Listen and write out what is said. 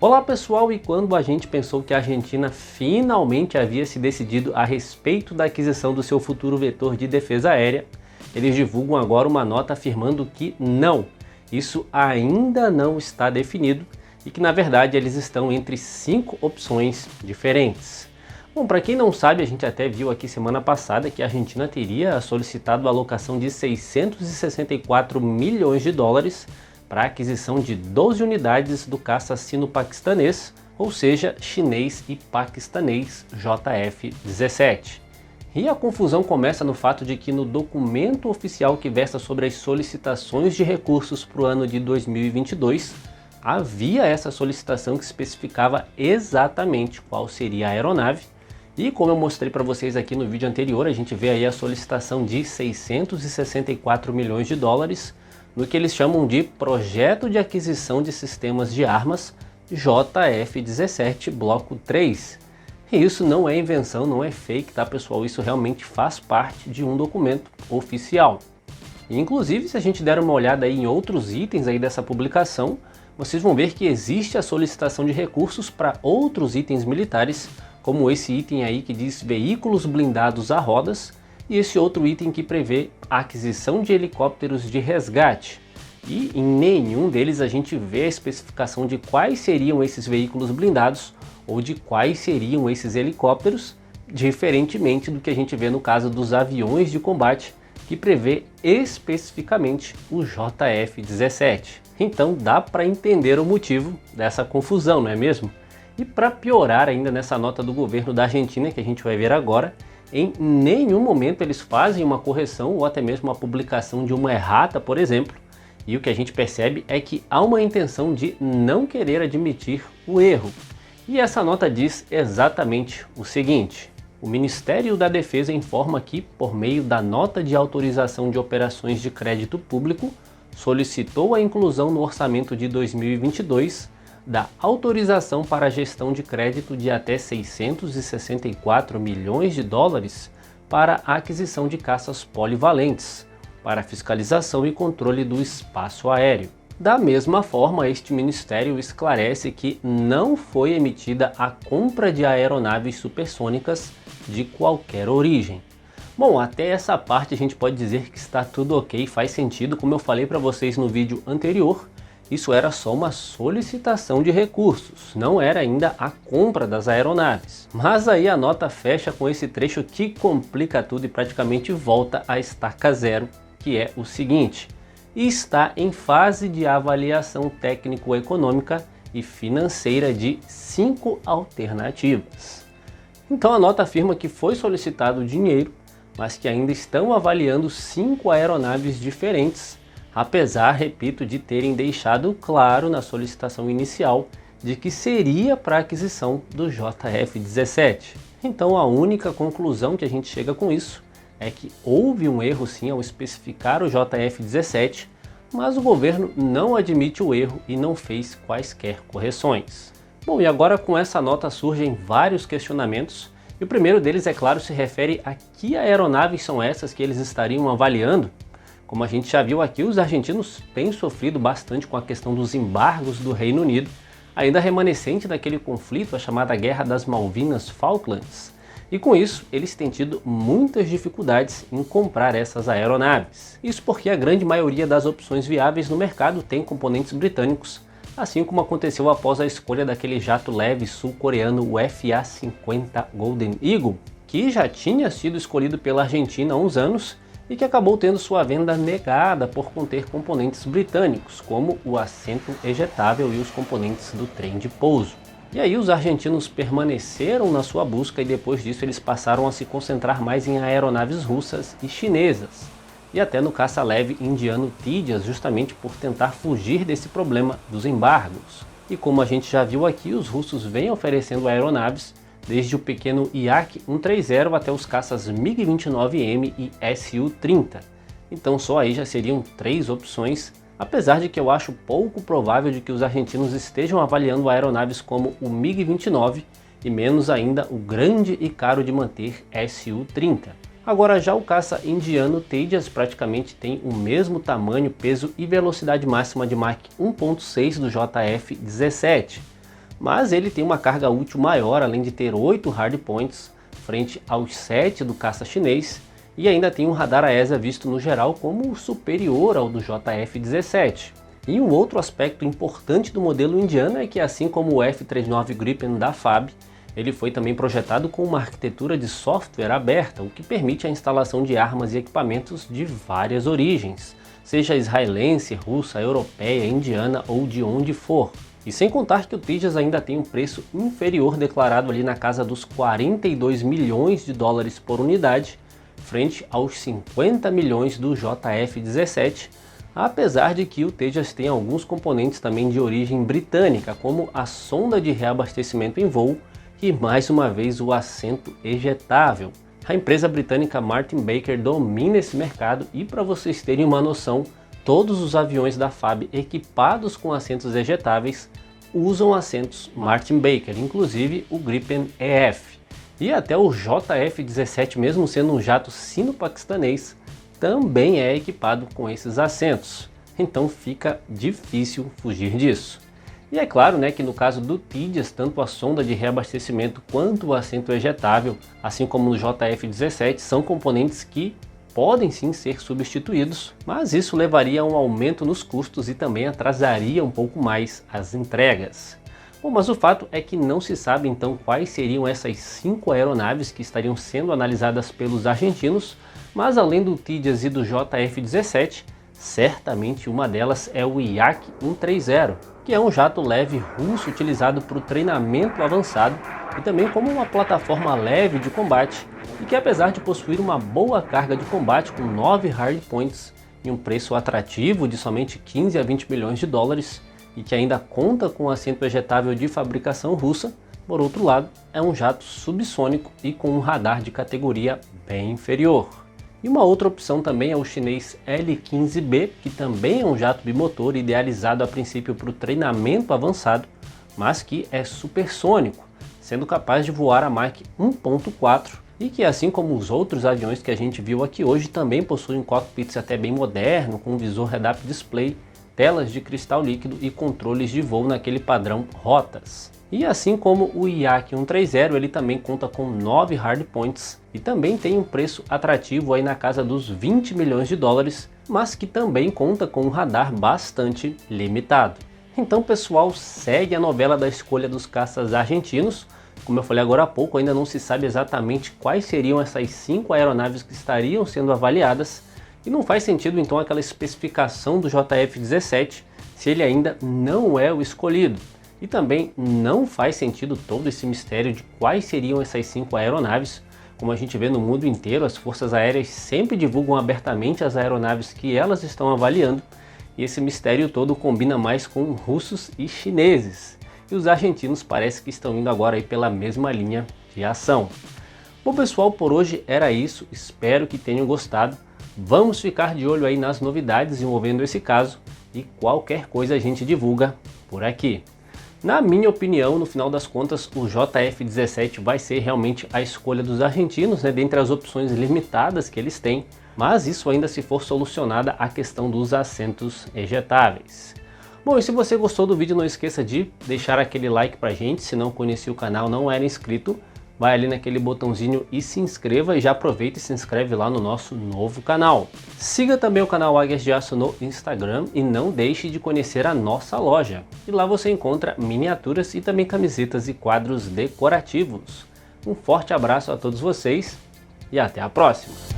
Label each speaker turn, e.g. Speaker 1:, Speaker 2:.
Speaker 1: Olá pessoal, e quando a gente pensou que a Argentina finalmente havia se decidido a respeito da aquisição do seu futuro vetor de defesa aérea, eles divulgam agora uma nota afirmando que não, isso ainda não está definido e que na verdade eles estão entre 5 opções diferentes. Bom, para quem não sabe, a gente até viu aqui semana passada que a Argentina teria solicitado a alocação de 664 milhões de dólares para a aquisição de 12 unidades do caça sino-paquistanês, ou seja, chinês e paquistanês JF-17. E a confusão começa no fato de que no documento oficial que versa sobre as solicitações de recursos para o ano de 2022, havia essa solicitação que especificava exatamente qual seria a aeronave, e como eu mostrei para vocês aqui no vídeo anterior, a gente vê aí a solicitação de 664 milhões de dólares, no que eles chamam de Projeto de Aquisição de Sistemas de Armas JF-17 Bloco 3. E isso não é invenção, não é fake, tá pessoal? Isso realmente faz parte de um documento oficial. E, inclusive, se a gente der uma olhada aí em outros itens aí dessa publicação, vocês vão ver que existe a solicitação de recursos para outros itens militares, como esse item aí que diz veículos blindados a rodas, e esse outro item que prevê a aquisição de helicópteros de resgate. E em nenhum deles a gente vê a especificação de quais seriam esses veículos blindados ou de quais seriam esses helicópteros, diferentemente do que a gente vê no caso dos aviões de combate, que prevê especificamente o JF-17. Então dá para entender o motivo dessa confusão, não é mesmo? E para piorar ainda nessa nota do governo da Argentina, que a gente vai ver agora, em nenhum momento eles fazem uma correção ou até mesmo a publicação de uma errata, por exemplo, e o que a gente percebe é que há uma intenção de não querer admitir o erro. E essa nota diz exatamente o seguinte: o Ministério da Defesa informa que, por meio da Nota de Autorização de Operações de Crédito Público, solicitou a inclusão no orçamento de 2022 da autorização para a gestão de crédito de até 664 milhões de dólares para a aquisição de caças polivalentes, para fiscalização e controle do espaço aéreo. Da mesma forma, este ministério esclarece que não foi emitida a compra de aeronaves supersônicas de qualquer origem. Bom, até essa parte a gente pode dizer que está tudo ok, faz sentido, como eu falei para vocês no vídeo anterior. Isso era só uma solicitação de recursos, não era ainda a compra das aeronaves. Mas aí a nota fecha com esse trecho que complica tudo e praticamente volta à estaca zero, que é o seguinte: está em fase de avaliação técnico-econômica e financeira de 5 alternativas. Então a nota afirma que foi solicitado dinheiro, mas que ainda estão avaliando 5 aeronaves diferentes, apesar, repito, de terem deixado claro na solicitação inicial de que seria para a aquisição do JF-17. Então a única conclusão que a gente chega com isso é que houve um erro sim ao especificar o JF-17, mas o governo não admite o erro e não fez quaisquer correções. Bom, e agora com essa nota surgem vários questionamentos, e o primeiro deles, é claro, se refere a que aeronaves são essas que eles estariam avaliando. Como a gente já viu aqui, os argentinos têm sofrido bastante com a questão dos embargos do Reino Unido, ainda remanescente daquele conflito, a chamada Guerra das Malvinas Falklands. E com isso, eles têm tido muitas dificuldades em comprar essas aeronaves. Isso porque a grande maioria das opções viáveis no mercado tem componentes britânicos, assim como aconteceu após a escolha daquele jato leve sul-coreano, o FA-50 Golden Eagle, que já tinha sido escolhido pela Argentina há uns anos, e que acabou tendo sua venda negada por conter componentes britânicos, como o assento ejetável e os componentes do trem de pouso. E aí os argentinos permaneceram na sua busca e depois disso eles passaram a se concentrar mais em aeronaves russas e chinesas, e até no caça leve indiano Tejas, justamente por tentar fugir desse problema dos embargos. E como a gente já viu aqui, os russos vêm oferecendo aeronaves desde o pequeno Yak-130 até os caças MiG-29M e Su-30. Então só aí já seriam 3 opções, apesar de que eu acho pouco provável de que os argentinos estejam avaliando aeronaves como o MiG-29 e menos ainda o grande e caro de manter Su-30. Agora já o caça indiano Tejas praticamente tem o mesmo tamanho, peso e velocidade máxima de Mach 1.6 do JF-17. mas ele tem uma carga útil maior, além de ter 8 hardpoints frente aos 7 do caça chinês, e ainda tem um radar AESA visto no geral como superior ao do JF-17. E um outro aspecto importante do modelo indiano é que, assim como o F-39 Gripen da FAB, ele foi também projetado com uma arquitetura de software aberta, o que permite a instalação de armas e equipamentos de várias origens, seja israelense, russa, europeia, indiana ou de onde for. E sem contar que o Tejas ainda tem um preço inferior declarado ali na casa dos 42 milhões de dólares por unidade, frente aos 50 milhões do JF-17, apesar de que o Tejas tem alguns componentes também de origem britânica, como a sonda de reabastecimento em voo e mais uma vez o assento ejetável. A empresa britânica Martin Baker domina esse mercado e, para vocês terem uma noção, todos os aviões da FAB equipados com assentos ejetáveis usam assentos Martin Baker, inclusive o Gripen EF. E até o JF-17, mesmo sendo um jato sino-paquistanês, também é equipado com esses assentos. Então fica difícil fugir disso. E é claro, que no caso do Tejas, tanto a sonda de reabastecimento quanto o assento ejetável, assim como no JF-17, são componentes que podem sim ser substituídos, mas isso levaria a um aumento nos custos e também atrasaria um pouco mais as entregas. Bom, mas o fato é que não se sabe então quais seriam essas 5 aeronaves que estariam sendo analisadas pelos argentinos, mas além do Tejas e do JF-17, certamente uma delas é o Yak-130, que é um jato leve russo utilizado para o treinamento avançado e também como uma plataforma leve de combate, e que, apesar de possuir uma boa carga de combate com 9 hardpoints e um preço atrativo de somente 15 a 20 milhões de dólares, e que ainda conta com assento ejetável de fabricação russa, por outro lado, é um jato subsônico e com um radar de categoria bem inferior. E uma outra opção também é o chinês L-15B, que também é um jato bimotor idealizado a princípio para o treinamento avançado, mas que é supersônico, sendo capaz de voar a Mach 1.4 e que, assim como os outros aviões que a gente viu aqui hoje, também possuem cockpits até bem moderno, com visor head-up display, telas de cristal líquido e controles de voo naquele padrão rotas. E assim como o Yak-130, ele também conta com 9 hardpoints e também tem um preço atrativo aí na casa dos 20 milhões de dólares, mas que também conta com um radar bastante limitado. Então, pessoal, segue a novela da escolha dos caças argentinos. Como eu falei agora há pouco, ainda não se sabe exatamente quais seriam essas 5 aeronaves que estariam sendo avaliadas, e não faz sentido então aquela especificação do JF-17 se ele ainda não é o escolhido. E também não faz sentido todo esse mistério de quais seriam essas 5 aeronaves. Como a gente vê no mundo inteiro, as forças aéreas sempre divulgam abertamente as aeronaves que elas estão avaliando, e esse mistério todo combina mais com russos e chineses. E os argentinos parece que estão indo agora aí pela mesma linha de ação. Bom, pessoal, por hoje era isso, espero que tenham gostado. Vamos ficar de olho aí nas novidades envolvendo esse caso, e qualquer coisa a gente divulga por aqui. Na minha opinião, no final das contas, o JF-17 vai ser realmente a escolha dos argentinos, dentre as opções limitadas que eles têm, mas isso ainda se for solucionada a questão dos assentos ejetáveis. Bom, e se você gostou do vídeo, não esqueça de deixar aquele like pra gente. Se não conhecia o canal, não era inscrito, vai ali naquele botãozinho e se inscreva, e já aproveita e se inscreve lá no nosso novo canal. Siga também o canal Águias de Aço no Instagram e não deixe de conhecer a nossa loja. E lá você encontra miniaturas e também camisetas e quadros decorativos. Um forte abraço a todos vocês e até a próxima!